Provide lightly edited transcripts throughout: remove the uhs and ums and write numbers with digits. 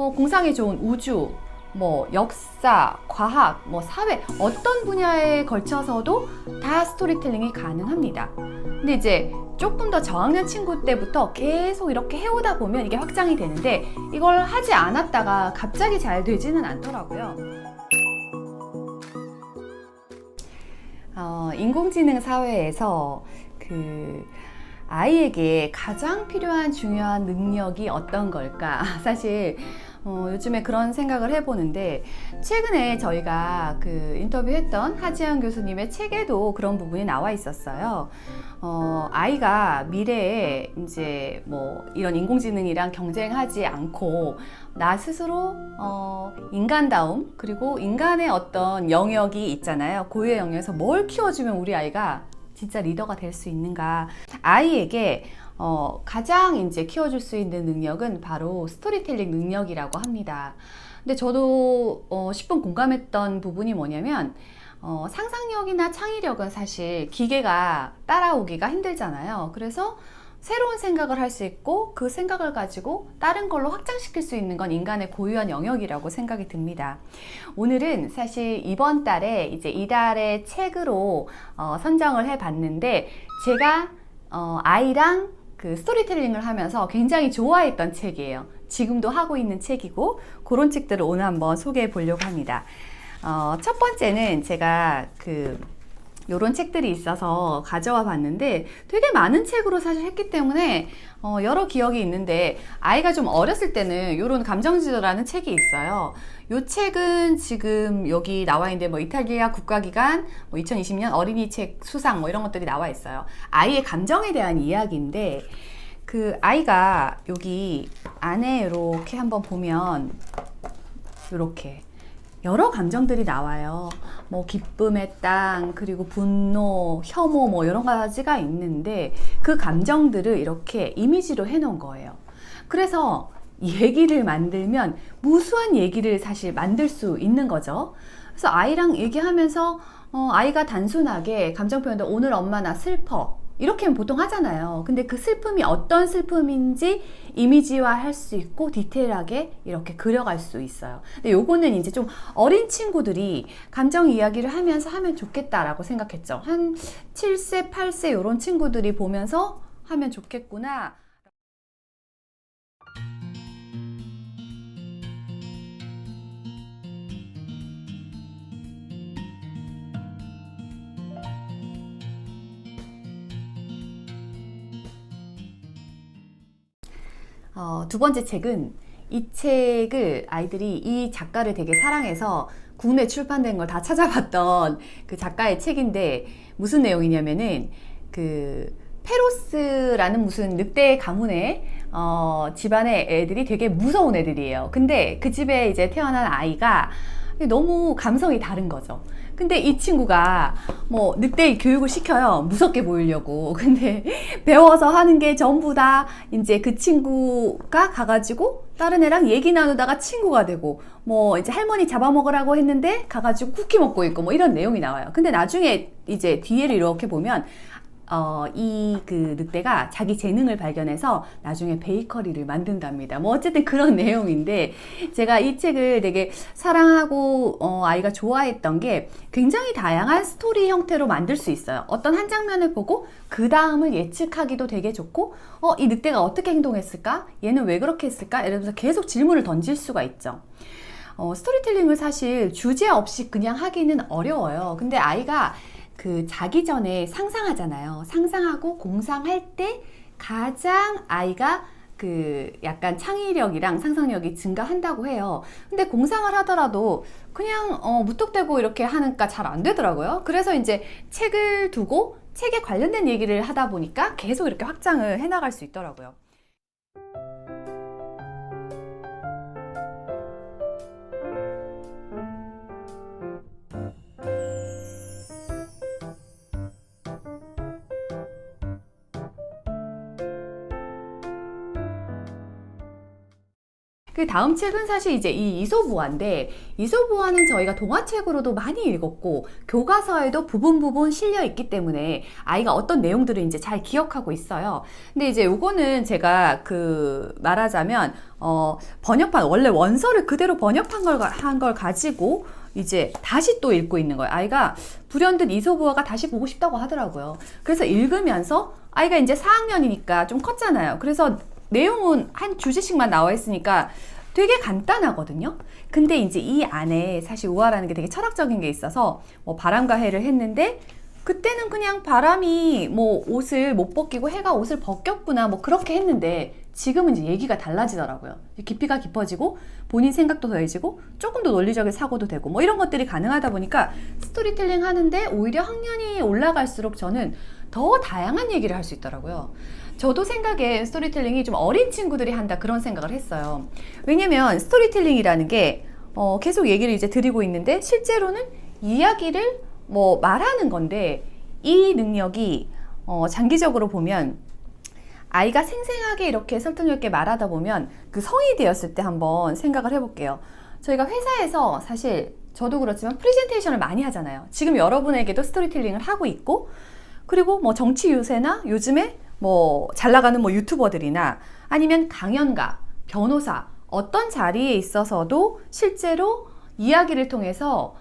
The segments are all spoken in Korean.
공상이 좋은 우주, 뭐 역사, 과학, 뭐 사회 어떤 분야에 걸쳐서도 다 스토리텔링이 가능합니다. 근데 이제 조금 더 저학년 친구 때부터 계속 이렇게 해오다 보면 이게 확장이 되는데 이걸 하지 않았다가 갑자기 잘 되지는 않더라고요. 인공지능 사회에서 아이에게 가장 필요한 중요한 능력이 어떤 걸까? 사실 요즘에 그런 생각을 해보는데 최근에 저희가 인터뷰했던 하지영 교수님의 책에도 그런 부분이 나와 있었어요. 아이가 미래에 이제 뭐 이런 인공지능이랑 경쟁하지 않고 나 스스로 인간다움 그리고 인간의 어떤 영역이 있잖아요. 고유의 영역에서 뭘 키워주면 우리 아이가 진짜 리더가 될 수 있는가? 아이에게 가장 이제 키워줄 수 있는 능력은 바로 스토리텔링 능력이라고 합니다. 근데 저도 10분 공감했던 부분이 뭐냐면 상상력이나 창의력은 사실 기계가 따라오기가 힘들잖아요. 그래서 새로운 생각을 할 수 있고 그 생각을 가지고 다른 걸로 확장시킬 수 있는 건 인간의 고유한 영역이라고 생각이 듭니다. 오늘은 사실 이번 달에 이제 이달의 책으로 선정을 해 봤는데 제가 아이랑 스토리텔링을 하면서 굉장히 좋아했던 책이에요. 지금도 하고 있는 책이고 그런 책들을 오늘 한번 소개해 보려고 합니다. 첫 번째는 제가 요런 책들이 있어서 가져와 봤는데 되게 많은 책으로 사실 했기 때문에 여러 기억이 있는데 아이가 좀 어렸을 때는 요런 감정지도라는 책이 있어요. 요 책은 지금 여기 나와 있는데 뭐 이탈리아 국가기관 뭐 2020년 어린이 책 수상 뭐 이런 것들이 나와 있어요. 아이의 감정에 대한 이야기인데 아이가 여기 안에 이렇게 한번 보면 이렇게 여러 감정들이 나와요. 뭐 기쁨의 땅, 그리고 분노, 혐오 뭐 여러 가지가 있는데 그 감정들을 이렇게 이미지로 해놓은 거예요. 그래서 얘기를 만들면 무수한 얘기를 사실 만들 수 있는 거죠. 그래서 아이랑 얘기하면서 아이가 단순하게 감정 표현도 오늘 엄마 나 슬퍼 이렇게 보통 하잖아요. 근데 그 슬픔이 어떤 슬픔인지 이미지화 할 수 있고 디테일하게 이렇게 그려갈 수 있어요. 근데 요거는 이제 좀 어린 친구들이 감정 이야기를 하면서 하면 좋겠다라고 생각했죠. 한 7세, 8세 요런 친구들이 보면서 하면 좋겠구나. 두 번째 책은 이 책을 아이들이 이 작가를 되게 사랑해서 국내 출판된 걸 다 찾아봤던 그 작가의 책인데 무슨 내용이냐면은 페로스라는 무슨 늑대 가문의 집안의 애들이 되게 무서운 애들이에요. 근데 그 집에 이제 태어난 아이가 너무 감성이 다른 거죠. 근데 이 친구가 뭐 늑대 교육을 시켜요. 무섭게 보이려고. 근데 배워서 하는 게 전부 다 이제 그 친구가 가가지고 다른 애랑 얘기 나누다가 친구가 되고 뭐 이제 할머니 잡아먹으라고 했는데 가가지고 쿠키 먹고 있고 뭐 이런 내용이 나와요. 근데 나중에 이제 뒤에를 이렇게 보면 늑대가 자기 재능을 발견해서 나중에 베이커리를 만든답니다. 뭐 어쨌든 그런 내용인데 제가 이 책을 되게 사랑하고 아이가 좋아했던 게 굉장히 다양한 스토리 형태로 만들 수 있어요. 어떤 한 장면을 보고 그 다음을 예측하기도 되게 좋고 이 늑대가 어떻게 행동했을까? 얘는 왜 그렇게 했을까? 이러면서 계속 질문을 던질 수가 있죠. 스토리텔링을 사실 주제 없이 그냥 하기는 어려워요. 근데 아이가 자기 전에 상상하잖아요. 상상하고 공상할 때 가장 아이가 약간 창의력이랑 상상력이 증가한다고 해요. 근데 공상을 하더라도 그냥 무턱대고 이렇게 하니까 잘 안 되더라고요. 그래서 이제 책을 두고 책에 관련된 얘기를 하다 보니까 계속 이렇게 확장을 해나갈 수 있더라고요. 그 다음 책은 사실 이제 이 이솝우화인데, 이솝우화는 저희가 동화책으로도 많이 읽었고 교과서에도 부분 실려 있기 때문에 아이가 어떤 내용들을 이제 잘 기억하고 있어요. 근데 이제 요거는 제가 말하자면 번역판, 원래 원서를 그대로 번역한 걸 가지고 이제 다시 또 읽고 있는 거예요. 아이가 불현듯 이솝우화가 다시 보고 싶다고 하더라고요. 그래서 읽으면서 아이가 이제 4학년이니까 좀 컸잖아요. 그래서 내용은 한 주제씩만 나와 있으니까 되게 간단하거든요. 근데 이제 이 안에 사실 우화라는 게 되게 철학적인 게 있어서 뭐 바람과 해를 했는데, 그때는 그냥 바람이 뭐 옷을 못 벗기고 해가 옷을 벗겼구나 뭐 그렇게 했는데, 지금은 이제 얘기가 달라지더라고요. 깊이가 깊어지고 본인 생각도 더해지고 조금 더 논리적인 사고도 되고 뭐 이런 것들이 가능하다 보니까 스토리텔링 하는데 오히려 학년이 올라갈수록 저는 더 다양한 얘기를 할 수 있더라고요. 저도 생각에 스토리텔링이 좀 어린 친구들이 한다 그런 생각을 했어요. 왜냐면 스토리텔링이라는 게 계속 얘기를 이제 드리고 있는데, 실제로는 이야기를 뭐 말하는 건데, 이 능력이 장기적으로 보면 아이가 생생하게 이렇게 설득력 있게 말하다 보면 그 성이 되었을 때 한번 생각을 해볼게요. 저희가 회사에서 사실 저도 그렇지만 프레젠테이션을 많이 하잖아요. 지금 여러분에게도 스토리텔링을 하고 있고, 그리고 뭐 정치 유세나 요즘에 뭐 잘 나가는 뭐 유튜버들이나 아니면 강연가, 변호사, 어떤 자리에 있어서도 실제로 이야기를 통해서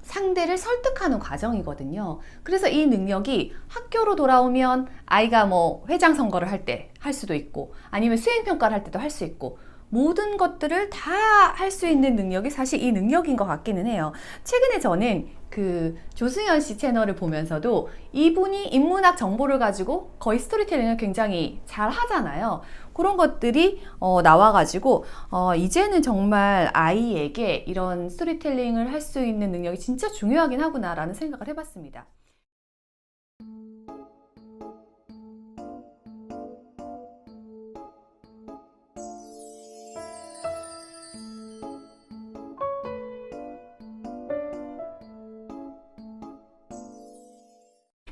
상대를 설득하는 과정이거든요. 그래서 이 능력이 학교로 돌아오면 아이가 뭐 회장 선거를 할 때 할 수도 있고, 아니면 수행평가를 할 때도 할 수 있고, 모든 것들을 다 할 수 있는 능력이 사실 이 능력인 것 같기는 해요. 최근에 저는 그 조승연 씨 채널을 보면서도 이분이 인문학 정보를 가지고 거의 스토리텔링을 굉장히 잘 하잖아요. 그런 것들이 나와가지고 이제는 정말 아이에게 이런 스토리텔링을 할 수 있는 능력이 진짜 중요하긴 하구나라는 생각을 해봤습니다.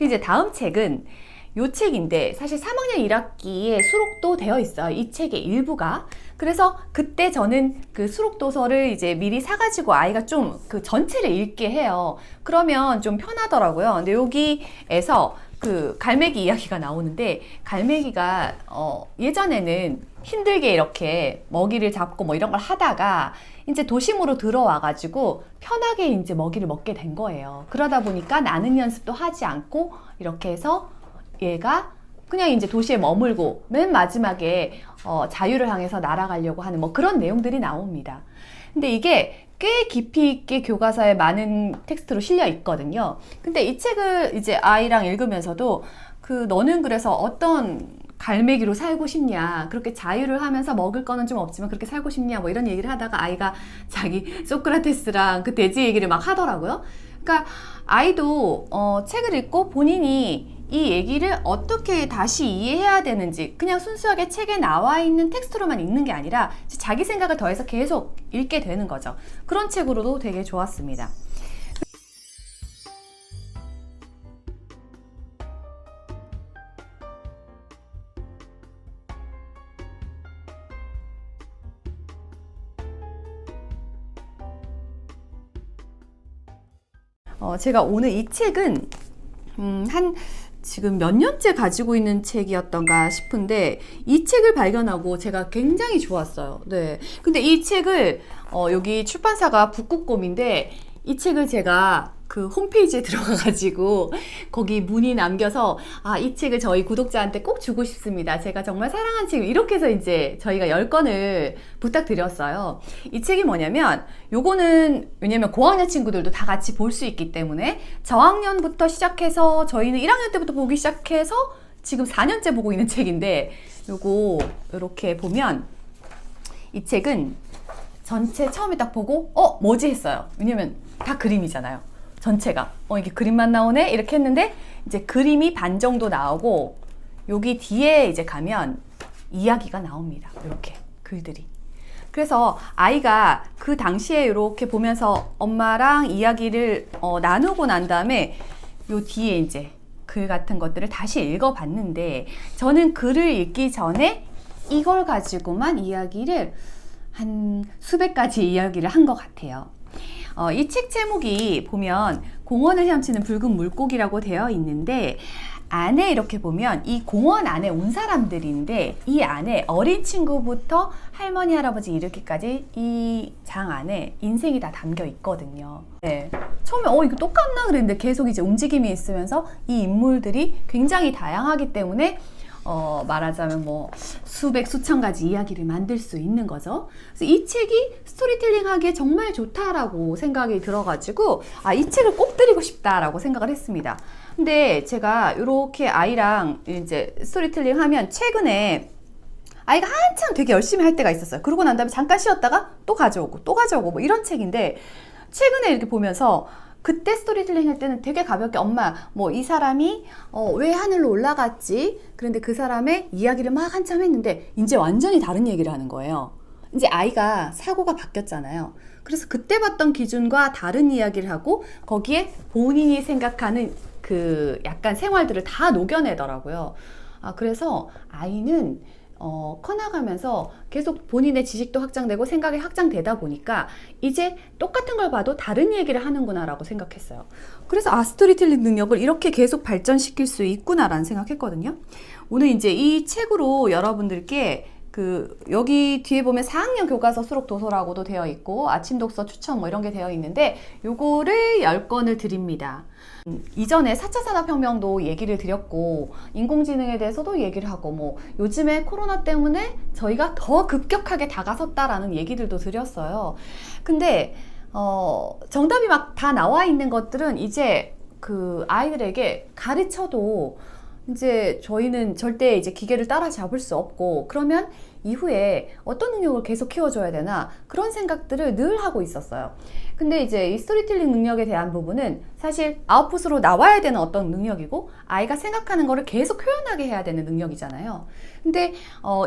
이제 다음 책은 요 책인데, 사실 3학년 1학기에 수록도 되어 있어요. 이 책의 일부가. 그래서 그때 저는 그 수록 도서를 이제 미리 사가지고 아이가 좀 그 전체를 읽게 해요. 그러면 좀 편하더라고요. 근데 여기에서 그 갈매기 이야기가 나오는데, 갈매기가 예전에는 힘들게 이렇게 먹이를 잡고 뭐 이런 걸 하다가 이제 도심으로 들어와가지고 편하게 이제 먹이를 먹게 된 거예요. 그러다 보니까 나는 연습도 하지 않고 이렇게 해서 얘가 그냥 이제 도시에 머물고 맨 마지막에 자유를 향해서 날아가려고 하는 뭐 그런 내용들이 나옵니다. 근데 이게 꽤 깊이 있게 교과서에 많은 텍스트로 실려 있거든요. 근데 이 책을 이제 아이랑 읽으면서도 너는 그래서 어떤 갈매기로 살고 싶냐, 그렇게 자유를 하면서 먹을 거는 좀 없지만 그렇게 살고 싶냐, 뭐 이런 얘기를 하다가 아이가 자기 소크라테스랑 그 돼지 얘기를 막 하더라고요. 그러니까 아이도 책을 읽고 본인이 이 얘기를 어떻게 다시 이해해야 되는지, 그냥 순수하게 책에 나와 있는 텍스트로만 읽는 게 아니라 자기 생각을 더해서 계속 읽게 되는 거죠. 그런 책으로도 되게 좋았습니다. 제가 오늘 이 책은 지금 몇 년째 가지고 있는 책이었던가 싶은데, 이 책을 발견하고 제가 굉장히 좋았어요. 네. 근데 이 책을 여기 출판사가 북극곰인데, 이 책을 제가 그 홈페이지에 들어가가지고 거기 문의 남겨서 이 책을 저희 구독자한테 꼭 주고 싶습니다. 제가 정말 사랑하는 책, 이렇게 해서 이제 저희가 10권을 부탁드렸어요. 이 책이 뭐냐면, 요거는 왜냐면 고학년 친구들도 다 같이 볼 수 있기 때문에 저학년부터 시작해서 저희는 1학년 때부터 보기 시작해서 지금 4년째 보고 있는 책인데, 요거 이렇게 보면 이 책은 전체 처음에 딱 보고 뭐지 했어요. 왜냐면 다 그림이잖아요. 전체가 이게 그림만 나오네 이렇게 했는데, 이제 그림이 반 정도 나오고 여기 뒤에 이제 가면 이야기가 나옵니다. 이렇게 글들이. 그래서 아이가 그 당시에 이렇게 보면서 엄마랑 이야기를 나누고 난 다음에 요 뒤에 이제 글 같은 것들을 다시 읽어봤는데, 저는 글을 읽기 전에 이걸 가지고만 이야기를 한 수백 가지 이야기를 한 것 같아요. 이 책 제목이 보면 공원을 헤엄치는 붉은 물고기라고 되어 있는데, 안에 이렇게 보면 이 공원 안에 온 사람들인데, 이 안에 어린 친구부터 할머니 할아버지 이르기까지 이 장 안에 인생이 다 담겨 있거든요. 네. 처음에 이거 똑같나 그랬는데 계속 이제 움직임이 있으면서 이 인물들이 굉장히 다양하기 때문에 말하자면 뭐 수백 수천 가지 이야기를 만들 수 있는 거죠. 그래서 이 책이 스토리텔링 하기에 정말 좋다라고 생각이 들어가지고 이 책을 꼭 드리고 싶다라고 생각을 했습니다. 근데 제가 이렇게 아이랑 이제 스토리텔링 하면 최근에 아이가 한참 되게 열심히 할 때가 있었어요. 그러고 난 다음에 잠깐 쉬었다가 또 가져오고 뭐 이런 책인데, 최근에 이렇게 보면서 그때 스토리텔링 할 때는 되게 가볍게 엄마 뭐 이 사람이 왜 하늘로 올라갔지? 그런데 그 사람의 이야기를 막 한참 했는데 이제 완전히 다른 얘기를 하는 거예요. 이제 아이가 사고가 바뀌었잖아요. 그래서 그때 봤던 기준과 다른 이야기를 하고 거기에 본인이 생각하는 그 약간 생활들을 다 녹여내더라고요. 그래서 아이는 커나가면서 계속 본인의 지식도 확장되고 생각이 확장되다 보니까 이제 똑같은 걸 봐도 다른 얘기를 하는구나 라고 생각했어요. 그래서 스토리텔링 능력을 이렇게 계속 발전시킬 수 있구나 라는 생각했거든요. 오늘 이제 이 책으로 여러분들께 여기 뒤에 보면 4학년 교과서 수록 도서라고도 되어 있고 아침 독서 추천 뭐 이런 게 되어 있는데, 요거를 10권을 드립니다. 이전에 4차 산업혁명도 얘기를 드렸고 인공지능에 대해서도 얘기를 하고 뭐 요즘에 코로나 때문에 저희가 더 급격하게 다가섰다라는 얘기들도 드렸어요. 근데 정답이 막 다 나와 있는 것들은 이제 그 아이들에게 가르쳐도 이제 저희는 절대 이제 기계를 따라잡을 수 없고, 그러면 이후에 어떤 능력을 계속 키워줘야 되나 그런 생각들을 늘 하고 있었어요. 근데 이제 이 스토리텔링 능력에 대한 부분은 사실 아웃풋으로 나와야 되는 어떤 능력이고 아이가 생각하는 거를 계속 표현하게 해야 되는 능력이잖아요. 근데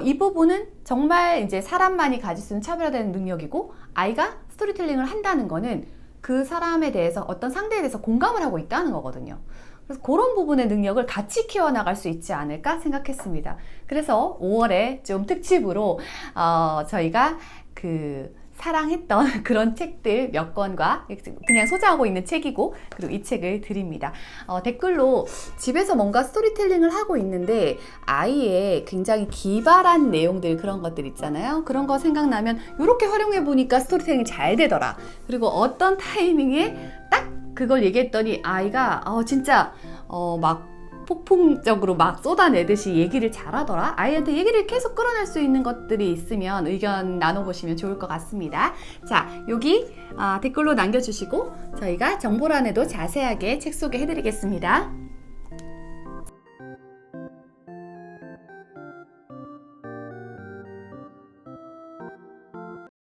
이 부분은 정말 이제 사람만이 가질 수 있는 차별화되는 능력이고, 아이가 스토리텔링을 한다는 거는 그 사람에 대해서 어떤 상대에 대해서 공감을 하고 있다는 거거든요. 그래서 그런 부분의 능력을 같이 키워나갈 수 있지 않을까 생각했습니다. 그래서 5월에 좀 특집으로 저희가 사랑했던 그런 책들 몇 권과 그냥 소장하고 있는 책이고, 그리고 이 책을 드립니다. 댓글로 집에서 뭔가 스토리텔링을 하고 있는데 아이의 굉장히 기발한 내용들, 그런 것들 있잖아요. 그런 거 생각나면 이렇게 활용해 보니까 스토리텔링이 잘 되더라. 그리고 어떤 타이밍에 딱 그걸 얘기했더니 아이가 진짜 막 폭풍적으로 막 쏟아내듯이 얘기를 잘하더라. 아이한테 얘기를 계속 끌어낼 수 있는 것들이 있으면 의견 나눠보시면 좋을 것 같습니다. 자, 여기 댓글로 남겨주시고 저희가 정보란에도 자세하게 책 소개해드리겠습니다.